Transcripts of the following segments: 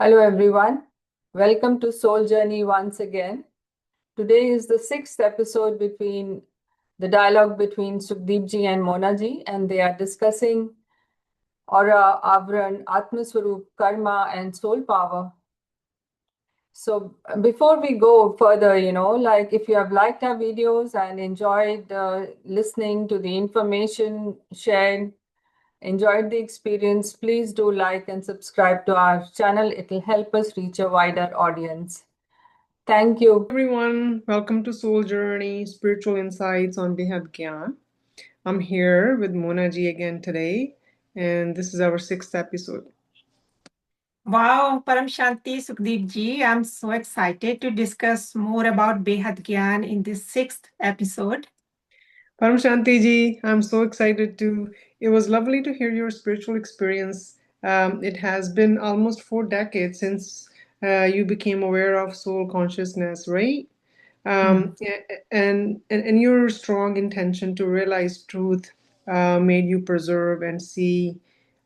Hello everyone. Welcome to Soul Journey once again. Today is the sixth episode between the dialogue between Sukhdeep ji and Mona ji, and they are discussing aura, Awaran, Atma Swarup, karma, and soul power. So before we go further, like if you have liked our videos and enjoyed listening to the information shared, enjoyed the experience, please do like and subscribe to our channel. It will help us reach a wider audience. Thank you. Everyone, welcome to Soul Journey Spiritual Insights on Behad Gyan. I'm here with Mona ji again today, and this is our sixth episode. Wow, Param Shanti Sukhdeep ji, I'm so excited to discuss more about Behad Gyan in this sixth episode. Param Shanti ji, I'm so excited too. It was lovely to hear your spiritual experience. It has been almost 4 decades since you became aware of soul consciousness, right? Um, and your strong intention to realize truth made you preserve and see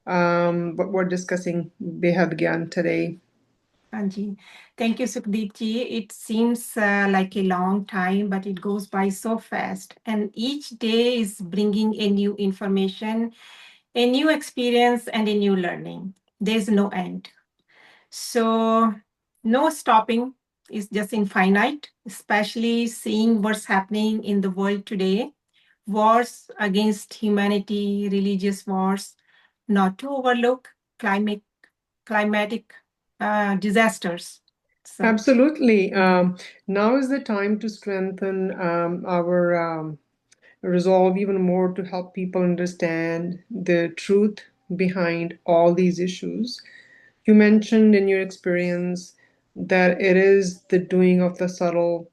what we're discussing Behad Gyan today. Anji. Thank you, Sukhdeep ji. It seems like a long time, but it goes by so fast. And each day is bringing a new information, a new experience, and a new learning. There's no end. So, no stopping is just infinite, especially seeing what's happening in the world today. Wars against humanity, religious wars, not to overlook climatic disasters. So, Absolutely. Now is the time to strengthen our resolve even more to help people understand the truth behind all these issues. You mentioned in your experience that it is the doing of the subtle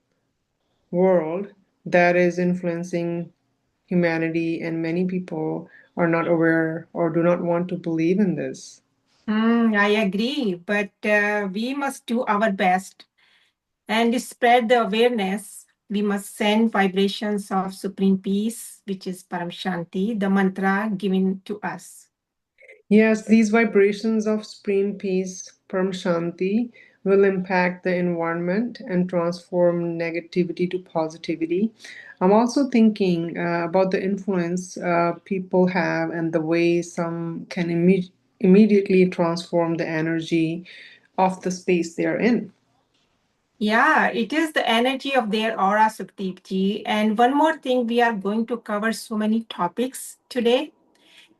world that is influencing humanity, and many people are not aware or do not want to believe in this. I agree, but we must do our best and spread the awareness. We must send vibrations of supreme peace, which is Param Shanti, the mantra given to us. Yes, these vibrations of supreme peace, Param Shanti, will impact the environment and transform negativity to positivity. I'm also thinking about the influence people have and the way some can immediately transform the energy of the space they're in. Yeah, it is the energy of their aura, Sukhdeep ji. And one more thing, we are going to cover so many topics today.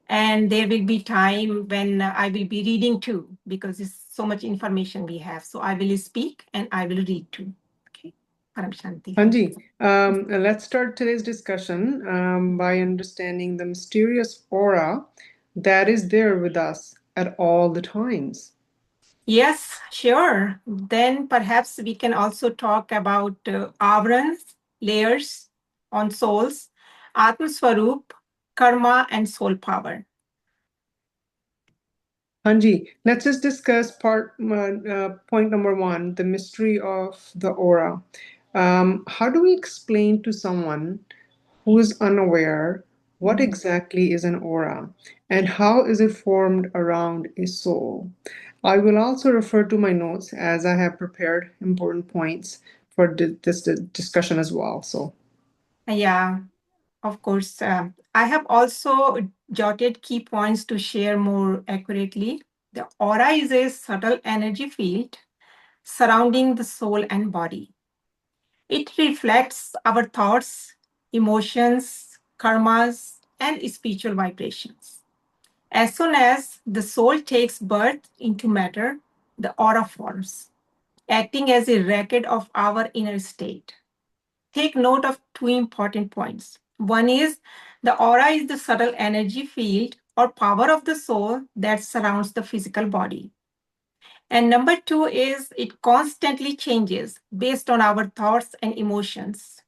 And there will be time when I will be reading too, because it's so much information we have. So I will speak and I will read too. Okay. Param Shanti. Anji, let's start today's discussion by understanding the mysterious aura that is there with us at all the times. Yes, sure. Then perhaps we can also talk about avarans, layers on souls, Atma Swarup, karma, and soul power. Anji, let's just discuss point number one, the mystery of the aura. How do we explain to someone who is unaware what exactly is an aura and how is it formed around a soul? I will also refer to my notes as I have prepared important points for this discussion as well. So, Yeah, of course. I have also jotted key points to share more accurately. The aura is a subtle energy field surrounding the soul and body. It reflects our thoughts, emotions, karmas, and spiritual vibrations. As soon as the soul takes birth into matter, the aura forms, acting as a record of our inner state. Take note of two important points. One is the aura is the subtle energy field or power of the soul that surrounds the physical body. And number two is it constantly changes based on our thoughts and emotions.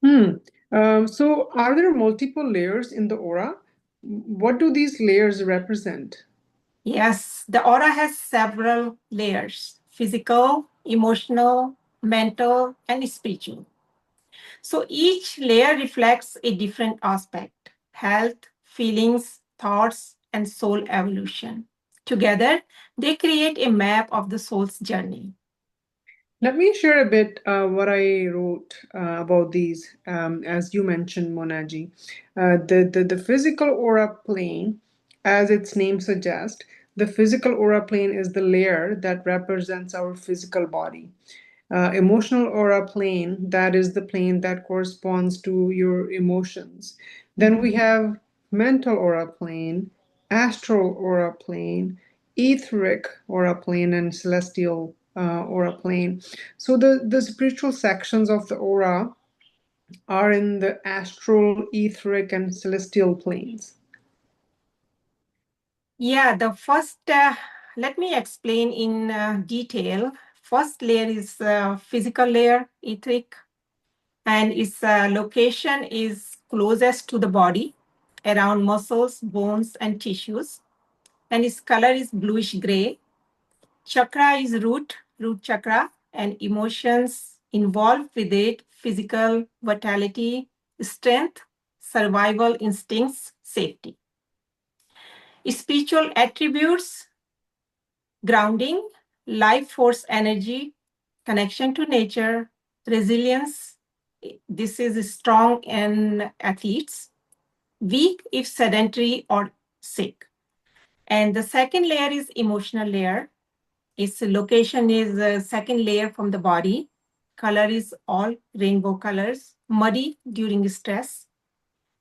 hmm. So, are there multiple layers in the aura? What do these layers represent? Yes, the aura has several layers: physical, emotional, mental, and spiritual. So each layer reflects a different aspect: health, feelings, thoughts, and soul evolution. Together, they create a map of the soul's journey. Let me share a bit what I wrote about these, as you mentioned, Monaji. The physical aura plane, as its name suggests, the physical aura plane is the layer that represents our physical body. Emotional aura plane, that is the plane that corresponds to your emotions. Then we have mental aura plane, astral aura plane, etheric aura plane, and celestial aura plane. So the spiritual sections of the aura are in the astral, etheric, and celestial planes. Yeah, let me explain in detail. First layer is physical layer, etheric, and its location is closest to the body, around muscles, bones, and tissues. And its color is bluish gray. Chakra is root chakra, and emotions involved with it: physical, vitality, strength, survival instincts, safety. Spiritual attributes: grounding, life force energy, connection to nature, resilience. This is strong in athletes, weak if sedentary or sick. And the second layer is emotional layer. Its location is the second layer from the body. Color is all rainbow colors, muddy during stress.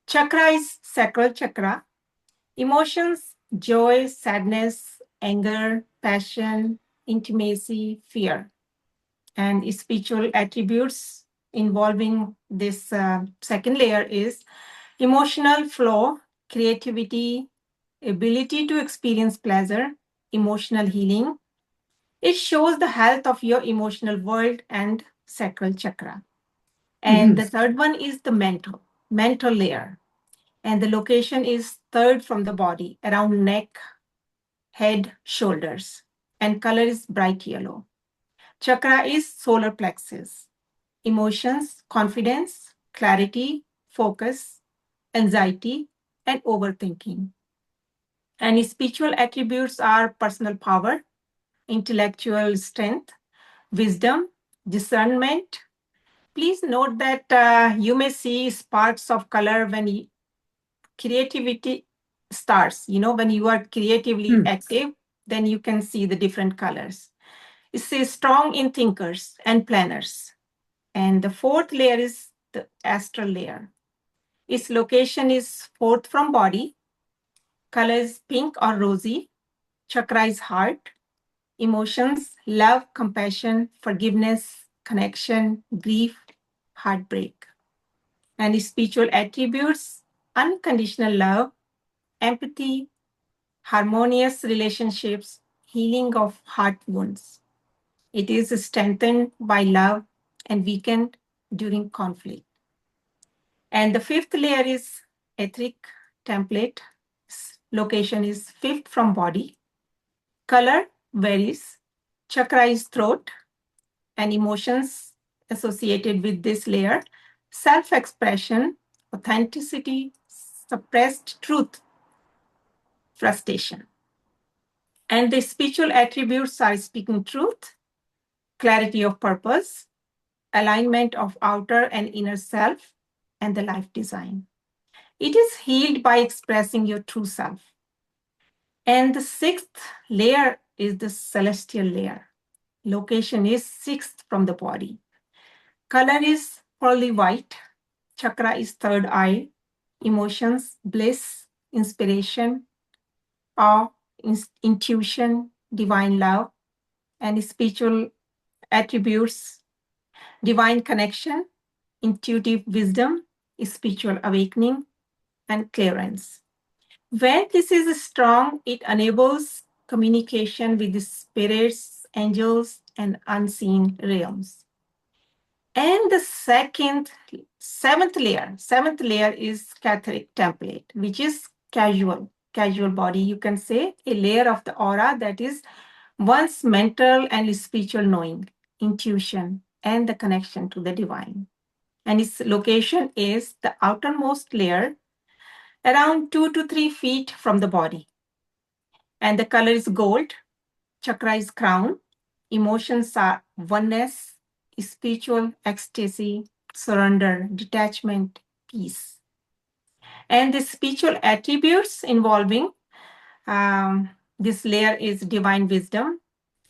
Chakra is sacral chakra. Emotions: joy, sadness, anger, passion, intimacy, fear. And spiritual attributes involving this second layer is emotional flow, creativity, ability to experience pleasure, emotional healing. It shows the health of your emotional world and sacral chakra. And the third one is the mental layer. And the location is third from the body, around neck, head, shoulders. And color is bright yellow. Chakra is solar plexus. Emotions: confidence, clarity, focus, anxiety, and overthinking. And spiritual attributes are personal power, intellectual strength, wisdom, discernment. Please note that you may see sparks of color when creativity starts. When you are creatively active, then you can see the different colors. It says strong in thinkers and planners. And the fourth layer is the astral layer. Its location is fourth from body. Color is pink or rosy. Chakra is heart. Emotions: love, compassion, forgiveness, connection, grief, heartbreak. And spiritual attributes: unconditional love, empathy, harmonious relationships, healing of heart wounds. It is strengthened by love and weakened during conflict. And the fifth layer is etheric template. Location is fifth from body. Color varies. Chakra is throat, and emotions associated with this layer: self-expression, authenticity, suppressed truth, frustration. And the spiritual attributes are speaking truth, clarity of purpose, alignment of outer and inner self, and the life design. It is healed by expressing your true self. And the sixth layer is the celestial layer. Location is sixth from the body. Color is pearly white. Chakra is third eye. Emotions: bliss, inspiration, awe, intuition, divine love. And spiritual attributes: divine connection, intuitive wisdom, spiritual awakening, and clearance. When this is strong, it enables communication with the spirits, angels, and unseen realms. And the seventh layer is Catholic template, which is casual body. You can say a layer of the aura that is one's mental and spiritual knowing, intuition, and the connection to the divine. And its location is the outermost layer, around 2 to 3 feet from the body. And the color is gold. Chakra is crown. Emotions are oneness, spiritual ecstasy, surrender, detachment, peace. And the spiritual attributes involving this layer is divine wisdom,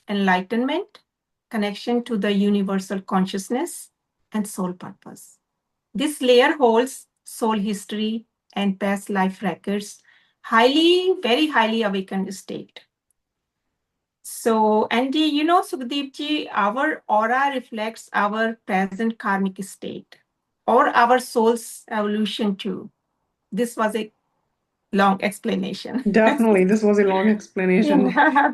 enlightenment, connection to the universal consciousness, and soul purpose. This layer holds soul history and past life records, very highly awakened state. So, and Sukhdeep our aura reflects our present karmic state or our soul's evolution too. This was a long explanation. Definitely, this was a long explanation. Yeah.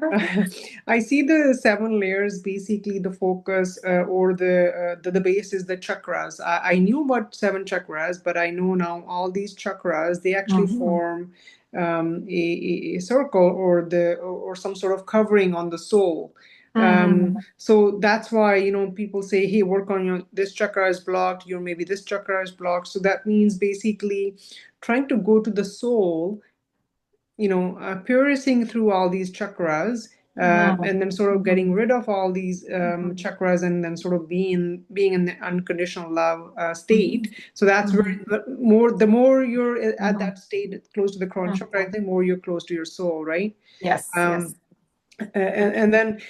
I see the seven layers, basically the focus or the base is the chakras. I knew about seven chakras, but I know now all these chakras they actually Mhm. form a circle or or some sort of covering on the soul. Mhm. So that's why people say, "Hey, work on your this chakra is blocked. Your maybe this chakra is blocked." So that means basically trying to go to the soul, piercing through all these chakras, and then sort of getting Mhm. rid of all these Mhm. chakras, and then sort of being in the unconditional love state. Mhm. So that's where Mhm. the more you're at Mhm. that state close to the crown chakra, I Mhm. think more you're close to your soul, right? Yes, um, yes. and then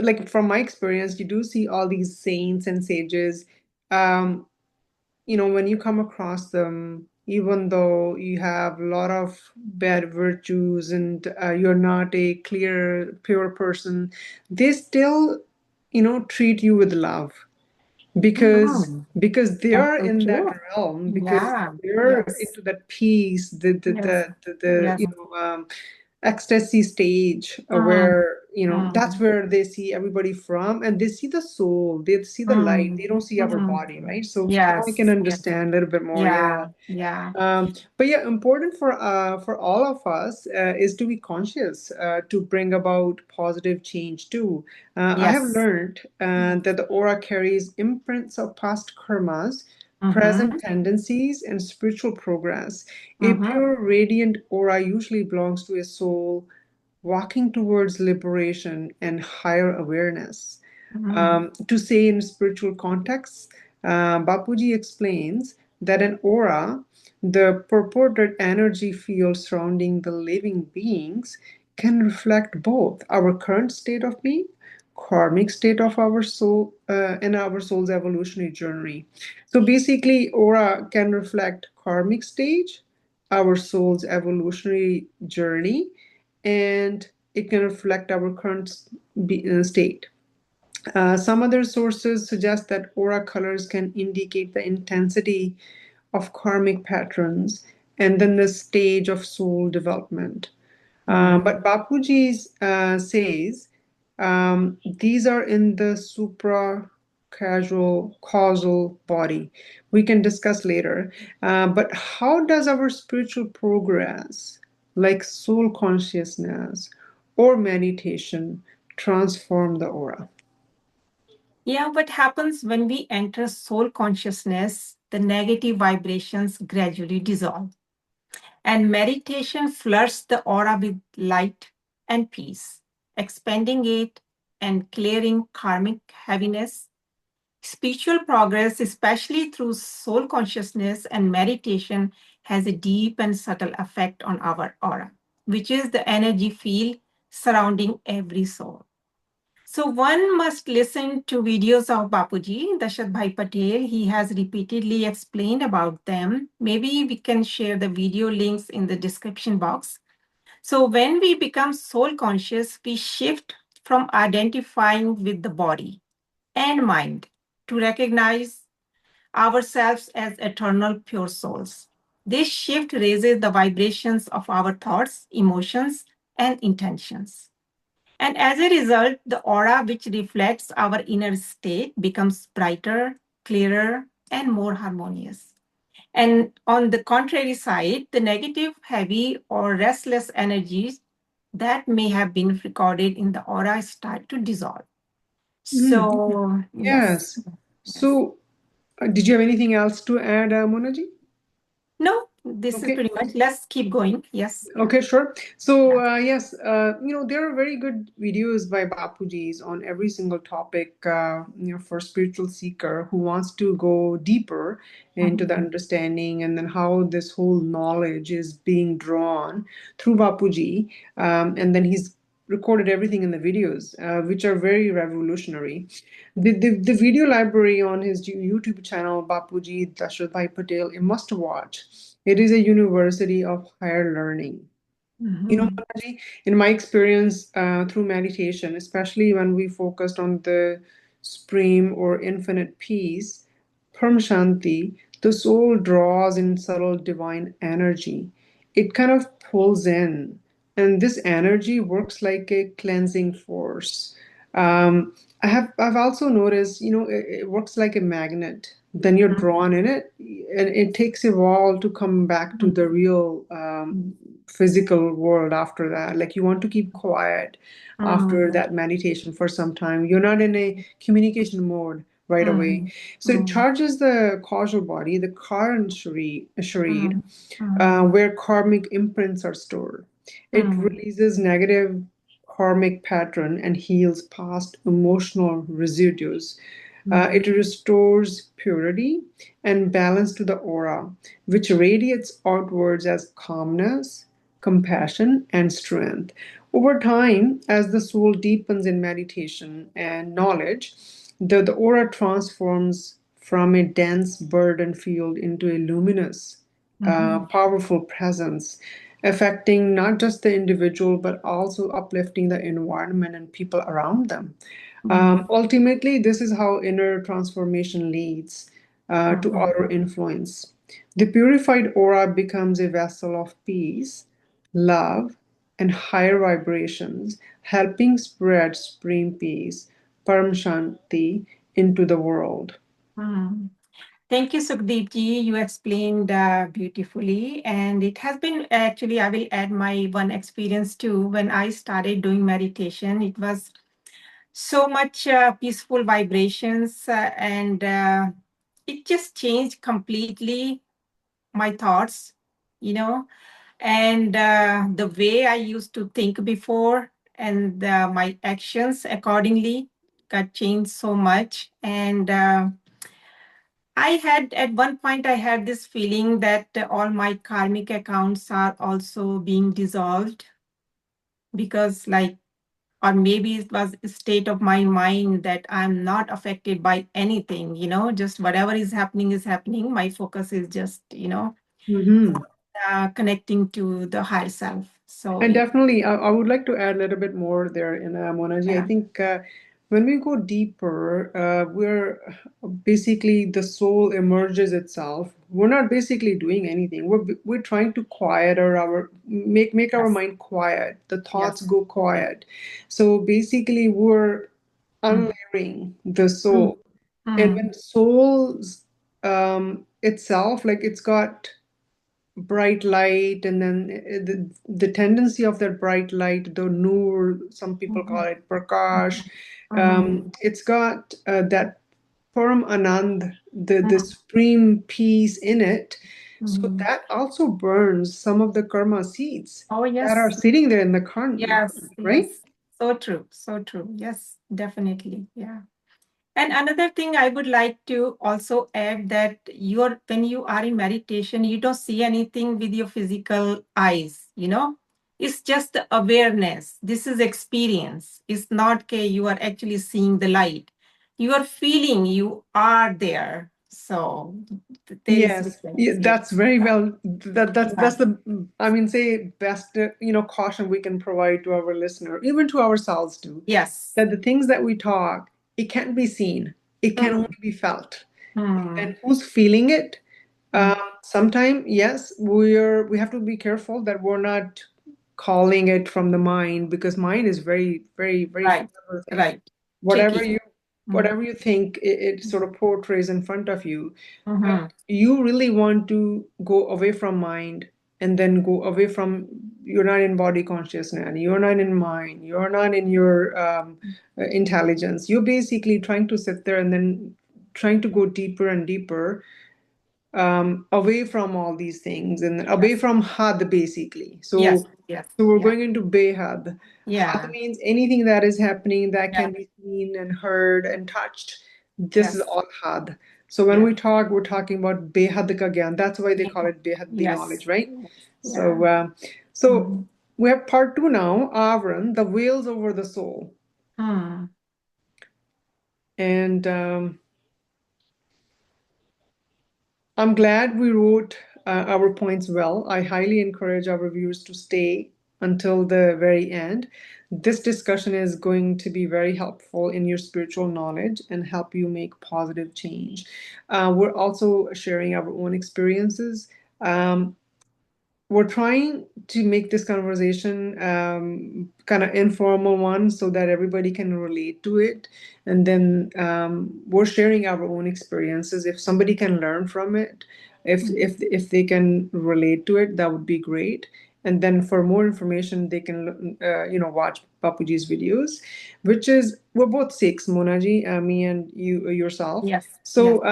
like from my experience, you do see all these saints and sages. um, when you come across them, even though you have a lot of bad virtues and you're not a clear, pure person, they still, treat you with love because Mhm. they That's are so in that true. realm, because Yeah. they're Yes. into that peace, Yes. the Yes. ecstasy stage, Mm. where that's Mm. where they see everybody from, and they see the soul, they see the light, Mm. they don't see our Mm. body, right? So now I can Yes. Yes. understand a little bit more. Yeah. Yeah. Yeah. But yeah, important for all of us is to be conscious, to bring about positive change too. I have Yes. learned that the aura carries imprints of past karmas, Mm-hmm. present tendencies, and spiritual progress. A Mm-hmm. pure, radiant aura usually belongs to a soul walking towards liberation and higher awareness. Mm-hmm. To say in spiritual context, Bapuji explains that an aura, the purported energy field surrounding the living beings, can reflect both our current state of being, karmic state of our soul, and our soul's evolutionary journey. So basically, aura can reflect karmic stage, our soul's evolutionary journey, and it can reflect our current state. Some other sources suggest that aura colors can indicate the intensity of karmic patterns and then the stage of soul development. But Bapuji says these are in the supra-causal body. We can discuss later. But how does our spiritual progress, like soul consciousness or meditation, transform the aura? Yeah, what happens when we enter soul consciousness, the negative vibrations gradually dissolve. And meditation floods the aura with light and peace, expanding it and clearing karmic heaviness. Spiritual progress, especially through soul consciousness and meditation, has a deep and subtle effect on our aura, which is the energy field surrounding every soul. So one must listen to videos of Bapuji, Dashat Bhai Patel. He has repeatedly explained about them. Maybe we can share the video links in the description box. So when we become soul conscious, we shift from identifying with the body and mind to recognize ourselves as eternal pure souls. This shift raises the vibrations of our thoughts, emotions, and intentions. And as a result, the aura which reflects our inner state becomes brighter, clearer, and more harmonious. And on the contrary side, the negative, heavy, or restless energies that may have been recorded in the aura start to dissolve. Mm, So, yes, yes. yes. So, did you have anything else to add, Monaji? No, this is Okay. pretty much. Let's keep going. Yes. Yeah. Okay, sure. So, Yeah. yes, there are very good videos by Bapuji's on every single topic, for spiritual seeker who wants to go deeper into the Mhm. understanding and then how this whole knowledge is being drawn through Bapuji. And then he's recorded everything in the videos, which are very revolutionary. The video library on his YouTube channel, Bapuji Dashrath Bhai Patel, a must watch. It is a university of higher learning. Mhm. Mataji, in my experience through meditation, especially when we focused on the supreme or infinite peace, Param Shanti, the soul draws in subtle divine energy. It kind of pulls in, and this energy works like a cleansing force. I've also noticed, it works like a magnet. Then you're drawn in it, and it takes a while to come back to the real physical world after that. Like you want to keep quiet after Mhm. that meditation for some time. You're not in a communication mode right away. Mhm. So it Mhm. charges the causal body, the current sharid, Mhm. Mhm. where karmic imprints are stored. It Mhm. releases negative karmic pattern and heals past emotional residues. Mhm. It restores purity and balance to the aura, which radiates outwards as calmness, compassion, and strength. Over time, as the soul deepens in meditation and knowledge, the aura transforms from a dense burden field into a luminous, Mhm. powerful presence, affecting not just the individual but also uplifting the environment and people around them. Mhm. Ultimately, this is how inner transformation leads to Mhm. outer influence. The purified aura becomes a vessel of peace, love, and higher vibrations, helping spread supreme peace, Param Shanti, into the world. Mhm. Thank you, Sukhdeep ji. You explained beautifully. And it has been actually, I will add my one experience too. When I started doing meditation, it was so much peaceful vibrations, and it just changed completely my thoughts, you know, and the way I used to think before, and my actions accordingly got changed so much. And I had at one point I had this feeling that all my karmic accounts are also being dissolved, because like, or maybe it was a state of my mind that I'm not affected by anything, just whatever is happening. My focus is just, Mhm. connecting to the higher self. So And definitely, I would like to add a little bit more there in Monaji. I yeah. think when we go deeper, we're basically the soul emerges itself. We're not basically doing anything. We're trying to quiet our make our Yes. mind quiet. The thoughts Yes. go quiet. So basically, we're Mm. unlayering the Mm. soul, and Mm. when souls itself, like it's got bright light, and then the tendency of that bright light, the nur, some people call Mhm. it prakash, Mhm. it's got that param anand, the Mhm. supreme peace in it. So Mhm. that also burns some of the karma seeds Oh that are yes. sitting there in the karma, Yes. right? Yes. So true. So true. Yes, definitely. Yeah. And another thing I would like to also add, that when you are in meditation, you don't see anything with your physical eyes, It's just the awareness. This is experience. It's not okay, you are actually seeing the light. You are feeling you are there. So there is Yes, yeah, difference. Yes. that's very well. That's Yeah. the, I mean, say best caution we can provide to our listener, even to ourselves too, Yes. that the things that we talk, it can't be seen, it can Mm, only be felt. And mm, who's feeling it? mm. Sometime, yes, we have to be careful that we're not calling it from the mind, because mind is very, very, very Right. clever thing. Right. Whatever Tricky. you Mm, whatever you think it sort of portrays in front of you, but mhm. you really want to go away from mind, and then go away from, you're not in body consciousness, you're not in mind, you're not in your intelligence. You're basically trying to sit there and then trying to go deeper and deeper. away from all these things and away Yes. from had basically. Yes. So Yes. we're Yeah. going into behad. Had Yeah. means anything that is happening that Yeah. can be seen and heard and touched. This is Yes. all had. So when Yeah. we talk, we're talking about behad ka gyan. That's why they Yeah. call it behad the knowledge, Yes. right? Yes. Yeah. So so Mhm. we have part two now, Awaran, the veils over the soul. Hmm. And I'm glad we wrote our points well. I highly encourage our viewers to stay until the very end. This discussion is going to be very helpful in your spiritual knowledge and help you make positive change. We're also sharing our own experiences. Um, we're trying to make this conversation kind of informal one so that everybody can relate to it, and then we're sharing our own experiences. If somebody can learn from it, if they can relate to it, that would be great. And then for more information they can watch Bapuji's videos, which is we're both Sikhs, Monaji, me and you yourself. Yes. Yes. So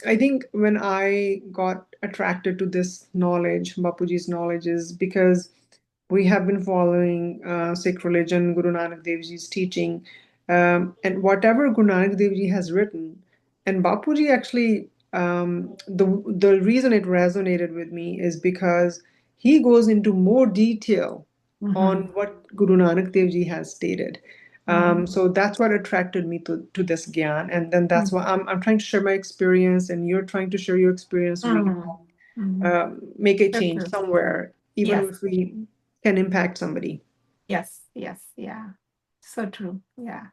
I think when I got attracted to this knowledge, Bapuji's knowledge, is because we have been following Sikh religion, Guru Nanak Dev Ji's teaching, and whatever Guru Nanak Dev Ji has written, and Bapuji actually, the reason it resonated with me is because he goes into more detail on Mm-hmm. what Guru Nanak Dev Ji has stated. Mm-hmm. So that's what attracted me to this gyan, and then that's why I'm trying to share my experience, and you're trying to share your experience, so we can Mm-hmm. Mm-hmm. make a So change true. somewhere, even Yes. if we can impact somebody. Yes. Yes. Yeah. So true. Yeah.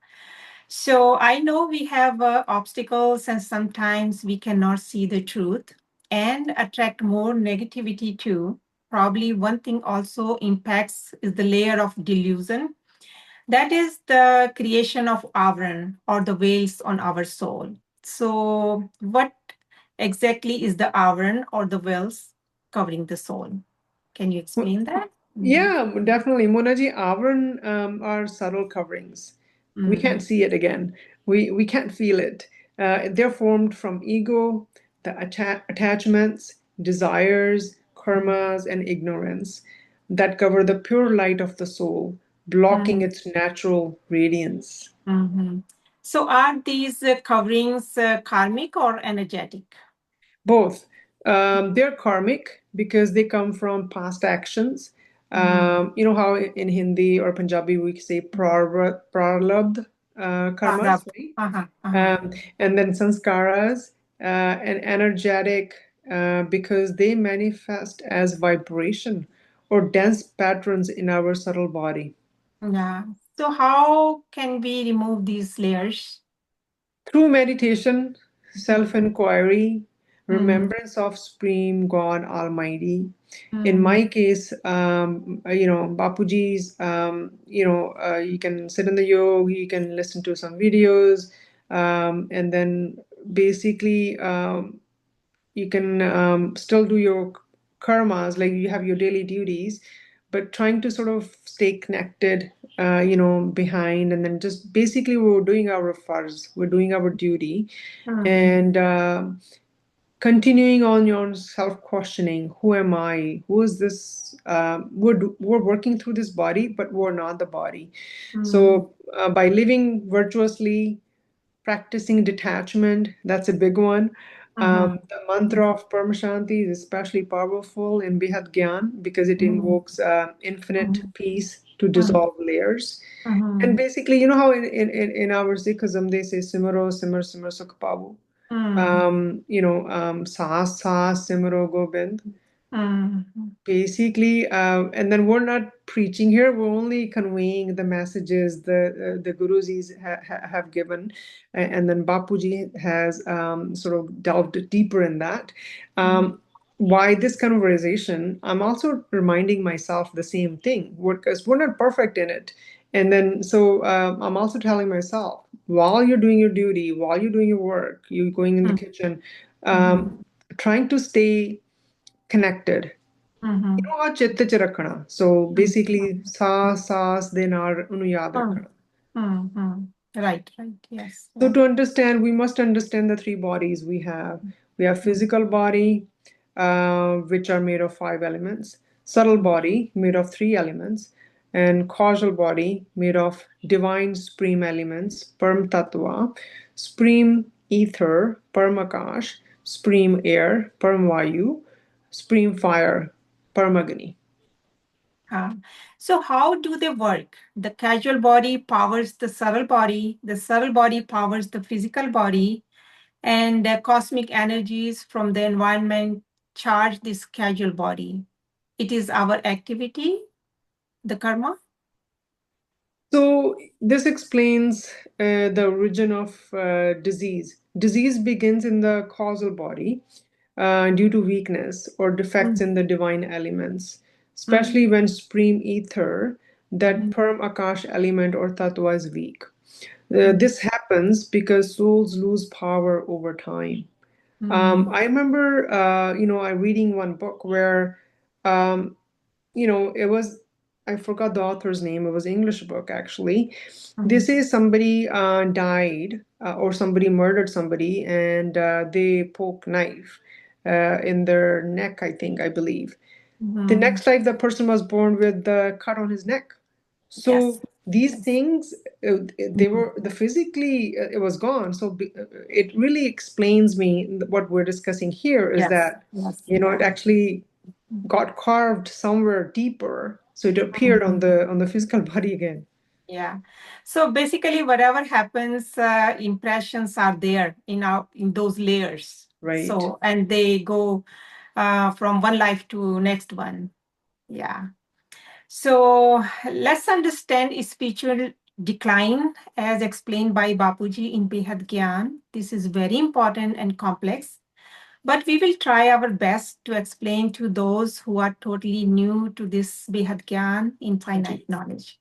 So I know we have obstacles and sometimes we cannot see the truth and attract more negativity too. Probably one thing also impacts is the layer of delusion. That is the creation of Awaran or the veils on our soul. So, what exactly is the Awaran or the veils covering the soul? Can you explain that? Mm-hmm. Yeah, definitely. Monaji, Awaran are subtle coverings. We can't see it again. We can't feel it. They're formed from ego, the attachments, desires, karmas, and ignorance that cover the pure light of the soul, blocking Mm-hmm. its natural radiance. Mm-hmm. So, are these coverings karmic or energetic? Both. They're karmic because they come from past actions. Mm-hmm. You know how in Hindi or Punjabi we say prarabdha karmas, right? Uh-huh. Uh-huh. Um, and then sanskaras and energetic because they manifest as vibration or dense patterns in our subtle body. Yeah. So, how can we remove these layers? Through meditation, self inquiry, Mm-hmm. remembrance of Supreme God Almighty. In Mm-hmm. my case, Bapuji's, you can sit in the yoga, you can listen to some videos, and then basically you can still do your karmas, like you have your daily duties, but trying to sort of stay connected, behind, and then just basically we're doing our farz, we're doing our duty, and continuing on your self questioning. Who am I? Who is this? We're working through this body, but we're not the body. Mm-hmm. So by living virtuously, practicing detachment, that's a big one. The mantra of Paramashanti is especially powerful in Behad Gyan because it Mm-hmm. invokes infinite peace to Mm-hmm. dissolve layers. And Mm-hmm. basically, you know how in our Sikhism they say Simaro, Simar, Simar, Sukh Pabu. Saas, Saas, Simaro, Gobind. Mm-hmm. Basically, and then we're not preaching here, we're only conveying the messages the gurujis have given, and then Bapuji has sort of delved deeper in that. Why this conversation? I'm also reminding myself the same thing, because we're not perfect in it. And then so I'm also telling myself, while you're doing your duty, while you're doing your work, you're going in the kitchen, Mm-hmm. um, trying to stay connected. Mm-hmm. ਉਹ ਚਿੱਤ ਚ ਰੱਖਣਾ so basically ਸਾਸ ਦੇ ਨਾਲ ਉਹਨੂੰ ਯਾਦ ਰੱਖਣਾ. Mm-hmm. Right, right. Yes. So Yeah. to understand, we must understand the three bodies we have. We have physical body, which are made of 5 elements, subtle body made of 3 elements, and causal body made of divine supreme elements, Param Tattva, supreme ether, Paramakash, supreme air, Paramvayu, supreme fire, Paramagni. Uh, so how do they work? The casual body powers the subtle body powers the physical body, and the cosmic energies from the environment charge this casual body. It is our activity, the karma. So this explains the origin of disease. Disease begins in the causal body due to weakness or defects Mm, in the divine elements, mm, especially when supreme ether, that mm, Param Akash element or tattva is weak. mm, This happens because souls lose power over time. mm, I remember, I reading one book where um, it was, I forgot the author's name. It was an English book actually. They mm, say somebody died or somebody murdered somebody, and they poke knife in their neck. I believe. The mm. next life, the person was born with the cut on his neck. Yes. So these Yes. things, they Mhm. were the physically, it was gone. So it really explains me what we're discussing here is Yes. that Yes. it Yeah. actually got carved somewhere deeper, so it appeared on Mhm. the physical body again. Yeah. So basically, whatever happens, impressions are there in those layers. Right. So and they go from one life to next one. Yeah. So let's understand spiritual decline as explained by Bapuji in Behad Gyan. This is very important and complex, but we will try our best to explain to those who are totally new to this Behad Gyan, infinite knowledge.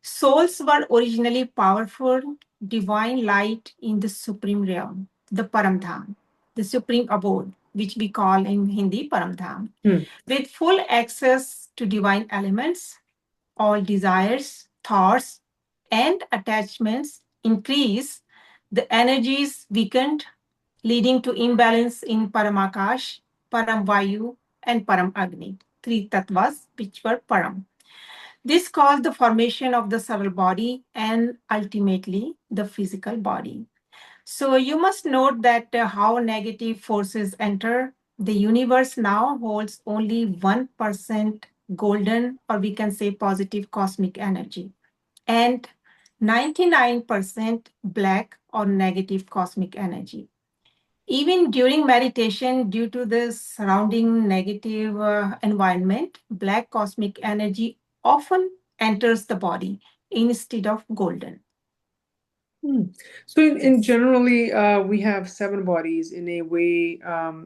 Souls were originally powerful, divine light in the supreme realm, the Paramdham, the supreme abode, which we call in Hindi Paramdham, Hmm. with full access to divine elements. All desires, thoughts, and attachments increase, the energies weakened, leading to imbalance in Paramakash, Paramvayu, and Param Agni, three tattvas which were Param. This caused the formation of the subtle body and ultimately the physical body. So you must note that how negative forces enter. The universe now holds only 1% golden, or we can say positive cosmic energy, and 99% black or negative cosmic energy. Even during meditation, due to the surrounding negative environment, black cosmic energy often enters the body instead of golden. Hmm. So in Yes. generally, we have 7 bodies in a way.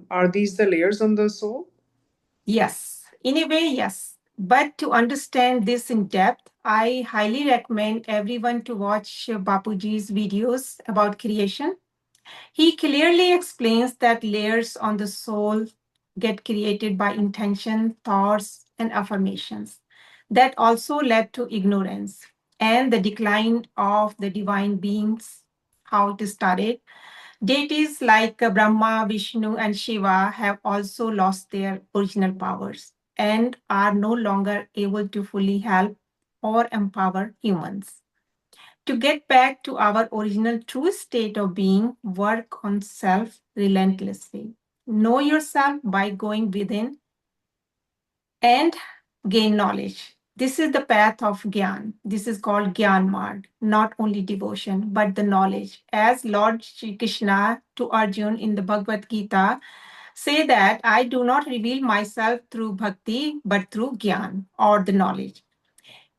Are these the layers on the soul? Yes, in a way, yes. But to understand this in depth, I highly recommend everyone to watch Bapuji's videos about creation. He clearly explains that layers on the soul get created by intention, thoughts, and affirmations. That also led to ignorance and the decline of the divine beings, how it started. Deities like Brahma, Vishnu, and Shiva have also lost their original powers and are no longer able to fully help or empower humans. To get back to our original true state of being, work on self relentlessly. Know yourself by going within and gain knowledge. This is the path of Gyan. This is called Gyan Marg, not only devotion, but the knowledge. As Lord Shri Krishna to Arjun in the Bhagavad Gita say that I do not reveal myself through bhakti, but through Gyan or the knowledge.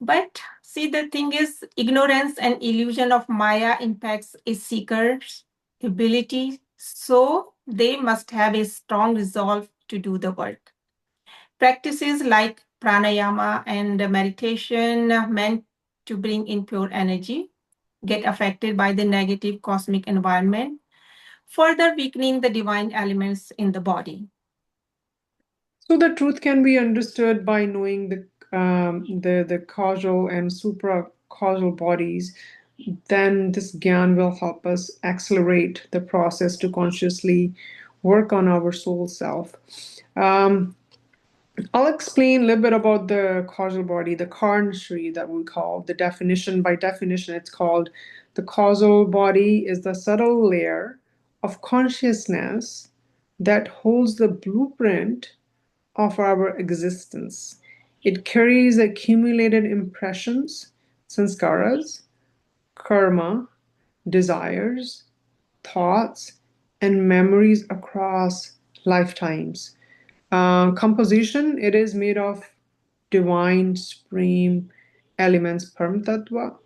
But see, the thing is, ignorance and illusion of Maya impacts a seeker's ability. So they must have a strong resolve to do the work. Practices like pranayama and meditation meant to bring in pure energy get affected by the negative cosmic environment, further weakening the divine elements in the body. So the truth can be understood by knowing the causal and supra-causal bodies. Then this gyan will help us accelerate the process to consciously work on our soul self. Um, I'll explain a little bit about the causal body, the Karnshri that we call the definition. By definition, it's called the causal body is the subtle layer of consciousness that holds the blueprint of our existence. It carries accumulated impressions, sanskaras, karma, desires, thoughts, and memories across lifetimes. Composition, it is made of divine supreme elements Param Tattva,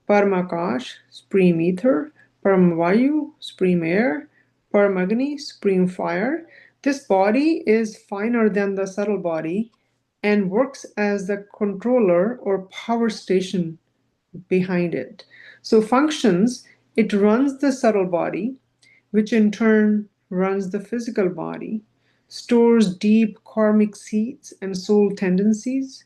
Paramakash, supreme ether, Paramvayu, supreme air, Paramagni, supreme fire. This body is finer than the subtle body and works as the controller or power station behind it. So functions, it runs the subtle body, which in turn runs the physical body, stores deep karmic seeds and soul tendencies.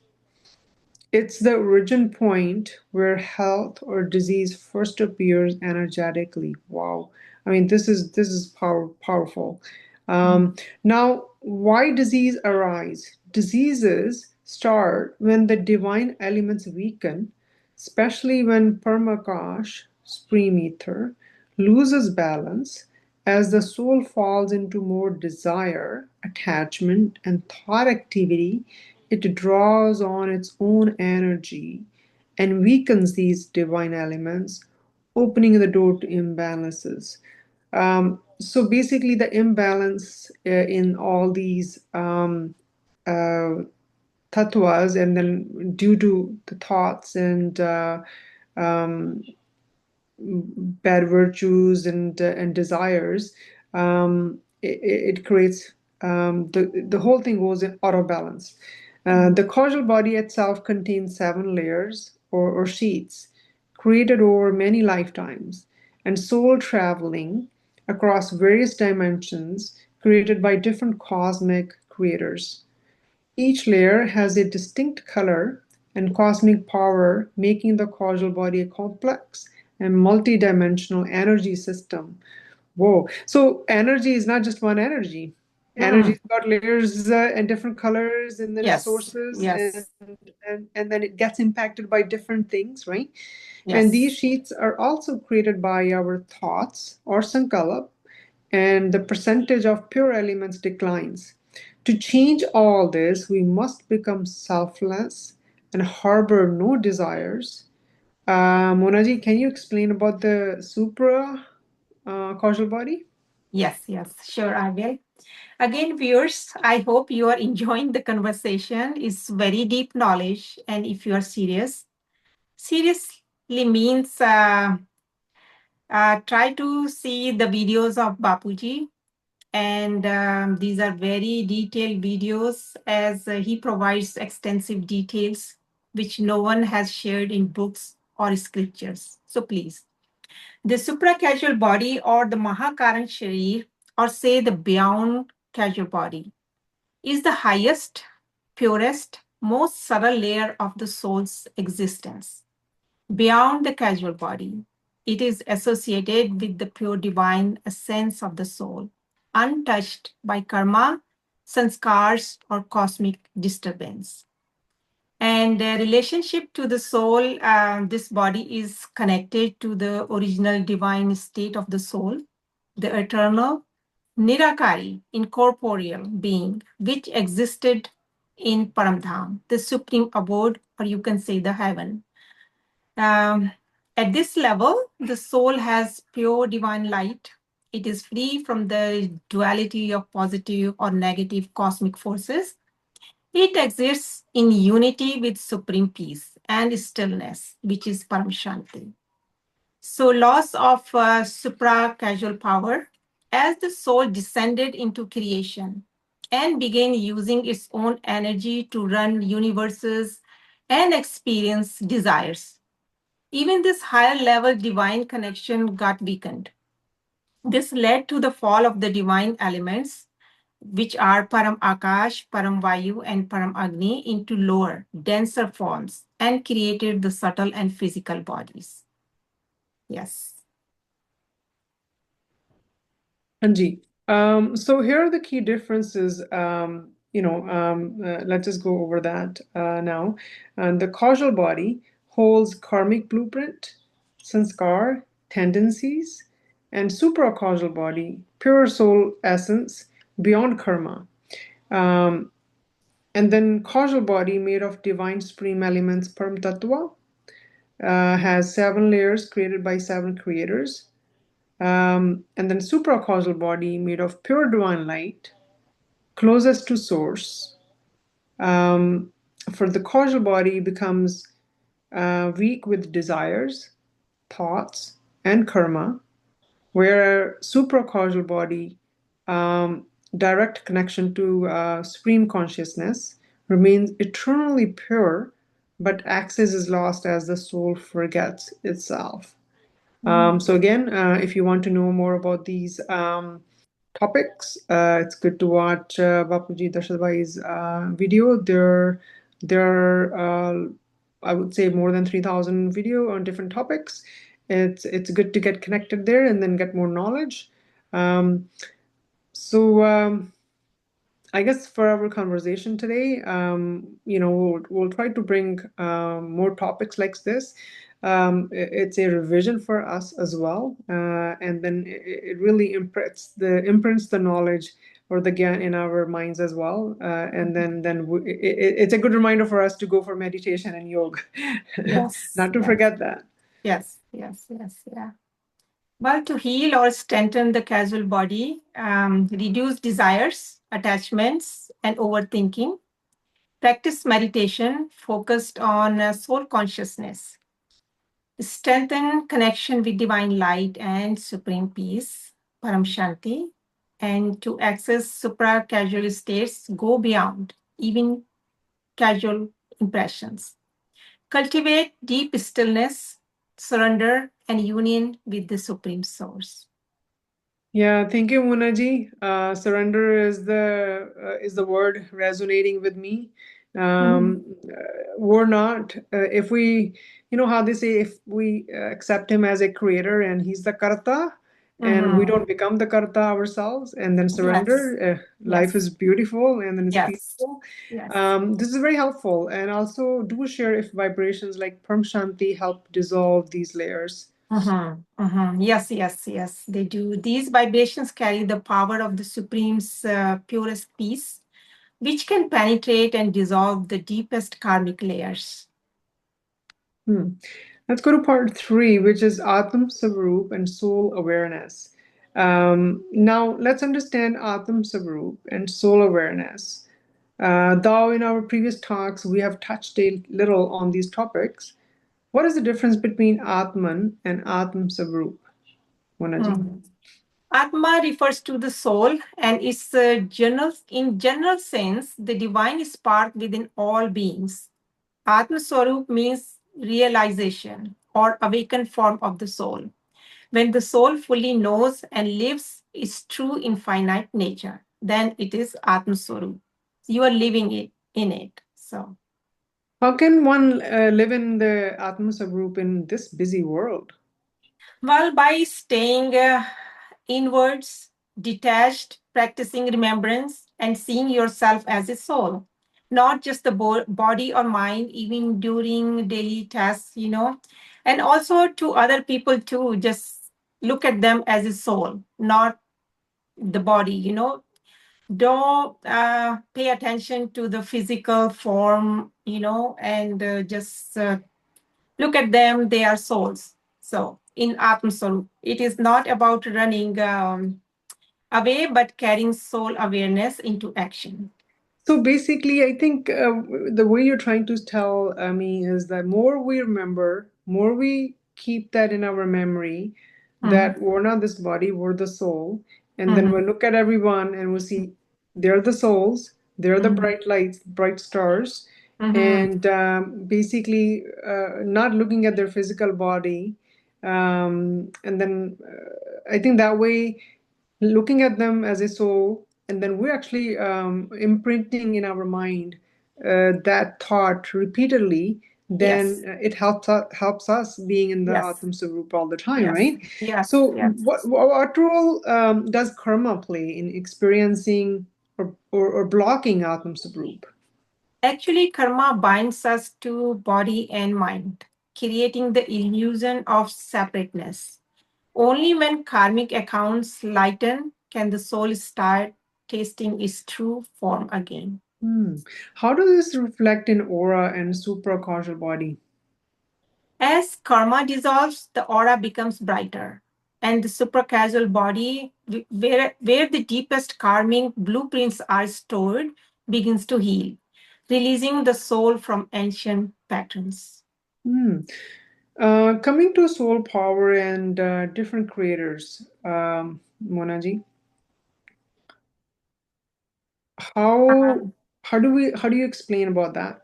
It's the origin point where health or disease first appears energetically. Wow. I mean, this is powerful. Now, why disease arise? Diseases start when the divine elements weaken, especially when Parmakash, supreme ether, loses balance as the soul falls into more desire, attachment, and thought activity. It draws on its own energy and weakens these divine elements, opening the door to imbalances. So basically, the imbalance in all these uh, tattvas, and then due to the thoughts and um, bad virtues and desires, it creates the whole thing goes in out of balance. The causal body itself contains 7 layers or sheets created over many lifetimes and soul traveling across various dimensions created by different cosmic creators. Each layer has a distinct color and cosmic power, making the causal body a complex and multidimensional energy system. Whoa. So energy is not just one energy. Energy's got layers and different colors and then Yes, sources, yes, and then it gets impacted by different things, right? And these yes. sheets are also created by our thoughts or sankalp, and the percentage of pure elements declines. To change all this, we must become selfless and harbor no desires. Monaji, can you explain about the supra causal body? Yes, yes, sure, I will. Again, viewers, I hope you are enjoying the conversation. It's very deep knowledge, and if you are serious, seriously means try to see the videos of Bapuji, and these are very detailed videos as he provides extensive details which no one has shared in books or scriptures. So please, the supra-casual body or the Mahakaran Sharir, or say the beyond casual body, is the highest, purest, most subtle layer of the soul's existence. Beyond the casual body, it is associated with the pure divine essence of the soul, untouched by karma, sanskars, or cosmic disturbance. And the relationship to the soul, this body is connected to the original divine state of the soul, the eternal, nirakari, incorporeal being, which existed in Paramdham, the supreme abode, or you can say the heaven. Um, at this level, the soul has pure divine light. It is free from the duality of positive or negative cosmic forces. It exists in unity with supreme peace and stillness, which is Param Shanti. So, loss of supra-causal power as the soul descended into creation and began using its own energy to run universes and experience desires. Even this higher level divine connection got weakened. This led to the fall of the divine elements, which are Param Akash, Param Vayu, and Param Agni, into lower, denser forms and created the subtle and physical bodies. Yes. Anji. So here are the key differences. Let's just go over that now. And the causal body holds karmic blueprint, sanskar, tendencies, and supra-causal body, pure soul essence beyond karma. Um, and then causal body made of divine supreme elements, Param Tattva, has 7 layers created by 7 creators. And then supra-causal body made of pure divine light, closest to source. Um, for the causal body becomes weak with desires, thoughts, and karma, where supra-causal body, direct connection to supreme consciousness, remains eternally pure, but access is lost as the soul forgets itself. So again, if you want to know more about these topics, it's good to watch Bapuji Dashabhai's video. There are, I would say, more than 3,000 video on different topics. It's good to get connected there and then get more knowledge. Um, so I guess for our conversation today, we'll try to bring more topics like this. It's a revision for us as well, and then it really imprints the knowledge or the gyan in our minds as well. And then it's a good reminder for us to go for meditation and yoga, Yes, not to yes, forget that. yes, yes, yes, yeah. Well, to heal or strengthen the casual body, reduce desires, attachments, and overthinking. Practice meditation focused on soul consciousness. Strengthen connection with divine light and supreme peace, Param Shanti. And to access supra-casual states, go beyond even casual impressions. Cultivate deep stillness, surrender, and union with the supreme source. Yeah, thank you, Munaji. Surrender is the word resonating with me. Mhm. We're not if we, you know how they say, if we accept him as a creator and he's the karta, and we Mhm. don't become the karta ourselves, and then Yes, surrender, life yes, is beautiful and then it's yes, peaceful. yes. This is very helpful, and also do share if vibrations like Param Shanti help dissolve these layers. Yes, yes, yes, they do. These vibrations carry the power of the Supreme's purest peace, which can penetrate and dissolve the deepest karmic layers. Hmm. Let's go to part 3, which is Atma Swarup and soul awareness. Now, let's understand Atma Swarup and soul awareness. Though in our previous talks we have touched a little on these topics, what is the difference between Atman and Atma Swarup, Monaji? Mhm. Atma refers to the soul, and it's in general sense, the divine spark within all beings. Atma Swarup means realization or awakened form of the soul. When the soul fully knows and lives its true infinite nature, then it is Atma Swarup. You are living it in it. So, How can one live in the Atma Swarup in this busy world? well, by staying inwards, detached, practicing remembrance, and seeing yourself as a soul, not just the body or mind, even during daily tasks. And also to other people too, just look at them as a soul, not the body. Don't pay attention to the physical form, and just look at them, they are souls. So in Atma Swarup, it is not about running away, but carrying soul awareness into action. So basically, I think the way you're trying to tell me is that more we remember, more we keep that in our memory, Mhm. that we're not this body, we're the soul. And then we Mhm. look at everyone and we see they're the souls, they're the Mhm. bright lights, bright stars. Mhm. And basically, not looking at their physical body. And then I think that way, looking at them as a soul, and then we're actually imprinting in our mind that thought repeatedly, then Yes. it helps us being in the Yes. Atma Swarup all the time, Yes. right? Yes. So Yes. what role does karma play in experiencing or blocking Atma Swarup? Actually, karma binds us to body and mind, creating the illusion of separateness. Only when karmic accounts lighten can the soul start tasting its true form again. Hmm. How does this reflect in aura and supra-causal body? As karma dissolves, the aura becomes brighter, and the supracasual body, where the deepest karmic blueprints are stored, begins to heal, releasing the soul from ancient patterns. Hmm. Coming to soul power and different creators, Monaji, how Um, how do you explain about that?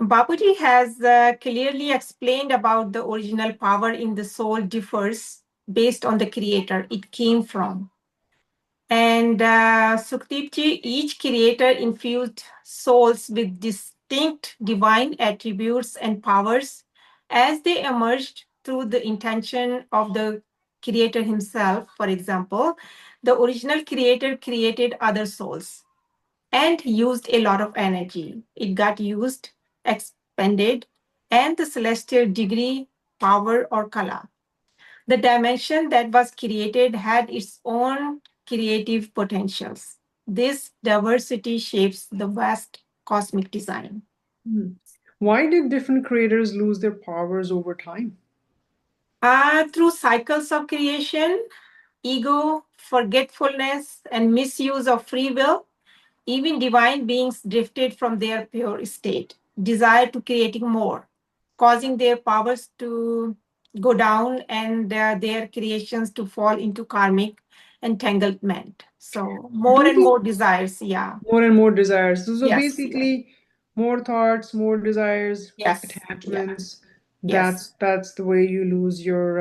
Bapuji has clearly explained about the original power in the soul differs based on the creator it came from. And Sukhdeep ji, each creator infused souls with distinct divine attributes and powers as they emerged through the intention of the creator himself. For example, the original creator created other souls and used a lot of energy. It got used, expanded, and the celestial degree, power, or kala. The dimension that was created had its own creative potentials. This diversity shapes the vast cosmic design. Hmm. Why did different creators lose their powers over time? Through cycles of creation, ego, forgetfulness, and misuse of free will, even divine beings drifted from their pure state, desire to creating more, causing their powers to go down and their creations to fall into karmic entanglement. So more Do and the more desires. Yeah. more and more desires. So Yes. Yes. basically, more thoughts, more desires, Yes. Yeah. attachments. Yes. That's the way you lose your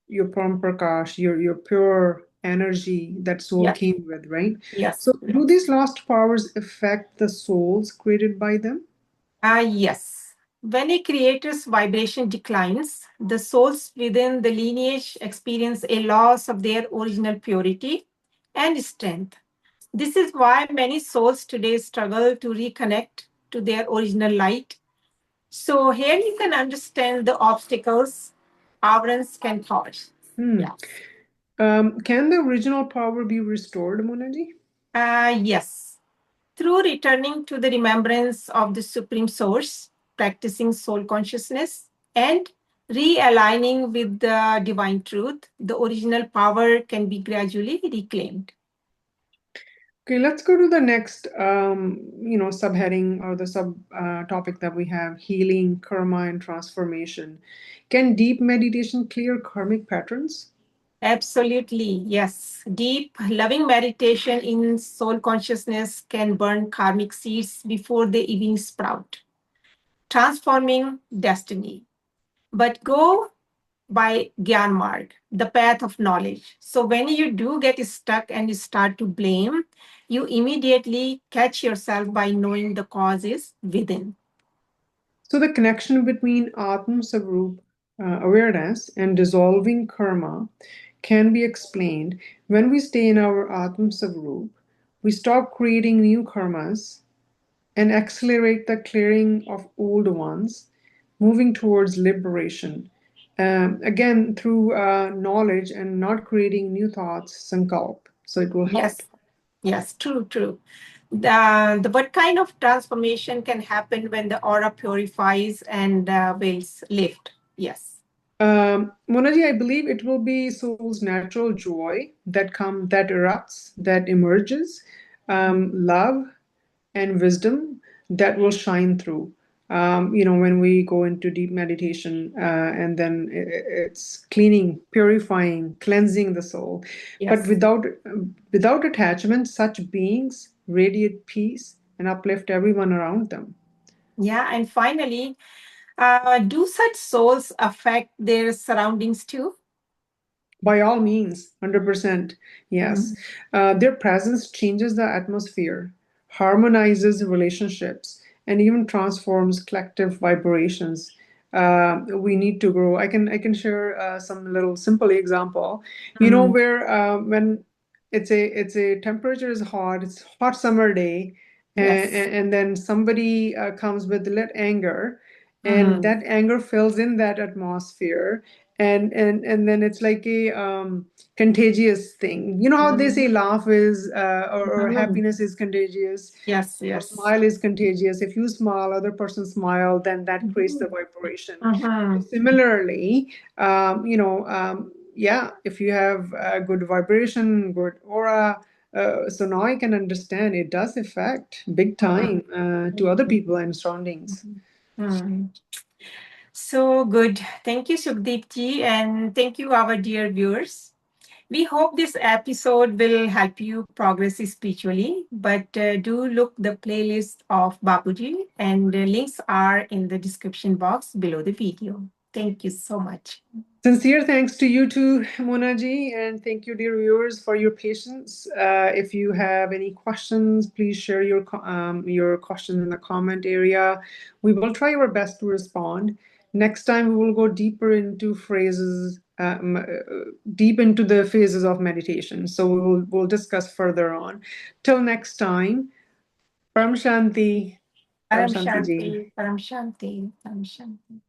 param prakash, your pure energy that soul Yes. came with, right? Yes. So do Yes. these lost powers affect the souls created by them? Yes. When a creator's vibration declines, the souls within the lineage experience a loss of their original purity and strength. This is why many souls today struggle to reconnect to their original light. So, here you can understand the obstacles Awarans can cause. Hmm. Yes. Can the original power be restored, Monaji? Yes. Through returning to the remembrance of the Supreme Source, practicing soul consciousness, and realigning with the divine truth, the original power can be gradually reclaimed. Okay, let's go to the next, subheading or the sub topic that we have: healing, karma, and transformation. Can deep meditation clear karmic patterns? Absolutely, yes. Deep, loving meditation in soul consciousness can burn karmic seeds before they even sprout, transforming destiny. But go by Gyan Marg, the path of knowledge. So when you do get stuck and you start to blame, you immediately catch yourself by knowing the cause is within. So the connection between Atma Swarup awareness and dissolving karma can be explained when we stay in our Atma Swarup. We stop creating new karmas and accelerate the clearing of old ones, moving towards liberation. Again, through knowledge and not creating new thoughts, Sankalp. So it will help. Yes, yes, true, true. The what kind of transformation can happen when the aura purifies and veils lift? Yes. Monaji, I believe it will be soul's natural joy that erupts, that emerges, love and wisdom that will shine through. When we go into deep meditation, and then it's cleaning, purifying, cleansing the soul. But Yes. without attachment, such beings radiate peace and uplift everyone around them. Yeah, and finally, do such souls affect their surroundings too? By all means, 100%. Yes. Their presence changes the atmosphere, harmonizes relationships, and even transforms collective vibrations. We need to grow. I can share some little simple example. Mm. Where when it's a temperature is hot, it's hot summer day, Yes. and then somebody comes with let anger, and Mm. that anger fills in that atmosphere, and then it's like a contagious thing. You know how they say Mm. laugh is or Mm. happiness is contagious, Yes, or yes. smile is contagious. If you smile, other person smile, then that creates the Mhm. vibration. So Mhm. similarly, yeah, if you have a good vibration, good aura, so now I can understand it does affect big Mhm. time to other people and surroundings. Mhm. Mm. So good. Thank you, Sukhdeep ji, and thank you, our dear viewers. We hope this episode will help you progress spiritually, but do look the playlist of Bapuji, and the links are in the description box below the video. Thank you so much. Sincere thanks to you too, Monaji, and thank you, dear viewers, for your patience. If you have any questions, please share your questions in the comment area. We will try our best to respond. Next time, we will go deeper into phrases, deep into the phases of meditation. So we'll discuss further on. Till next time, Param Shanti, Param Param Shanti Ji. Shanti, Param Shanti, Param Shanti.